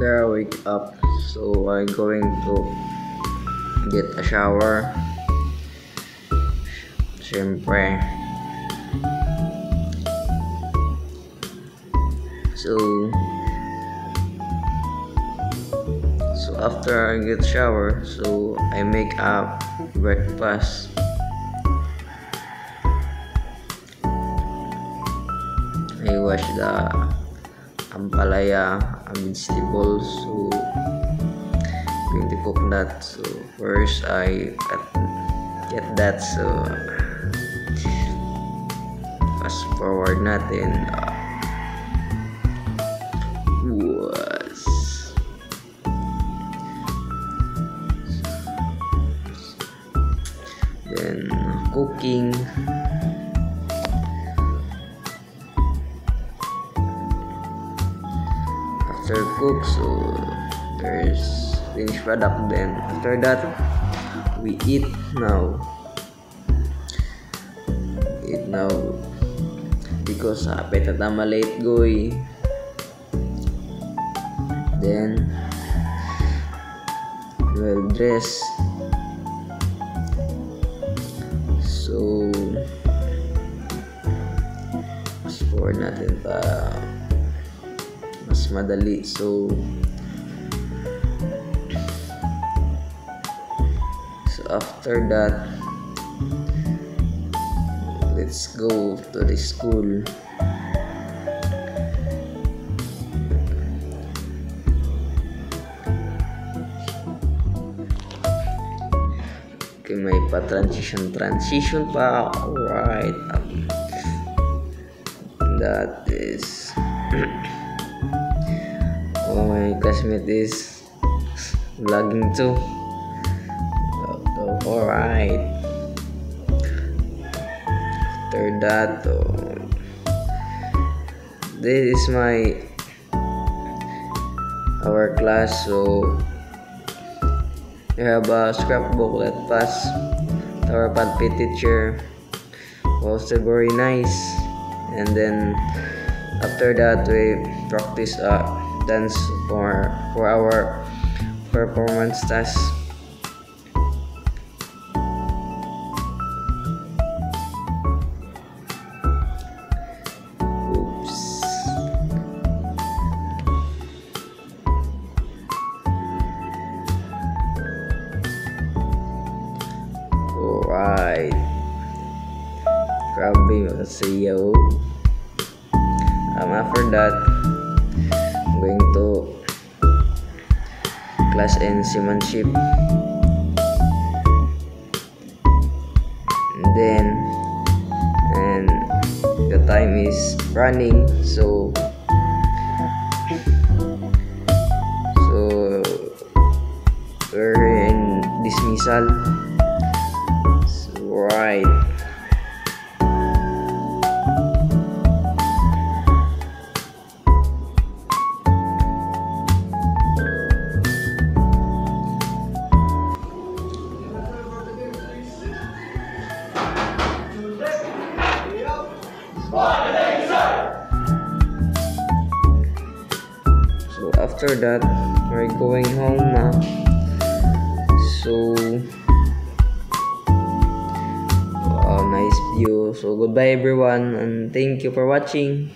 after I wake up, so I'm going to get a shower. Siyempre. So after I get shower, so I make a breakfast. I wash the ampalaya, vegetables, so going to cook that. So first I get that, so fast forward natin. Then cooking. After cook, so there's finished product. Then after that, we eat now. Because peta tama late goy. Then well dress. So fast forward natin pa mas madali. So after that, let's go to the school. Okay, may pa-transition pa. Alright. That is oh, my classmate is vlogging too. Alright. After that, this is our class. So we have a scrapbook that passed our PADP teacher. Was very nice. And then after that, we practice dance for our performance task. Alright. Grabe, makasayaw. After that, I'm going to class and seamanship. And the time is running, so we're in dismissal. Right. So after that, we're going home now. So nice view. So goodbye everyone, and thank you for watching.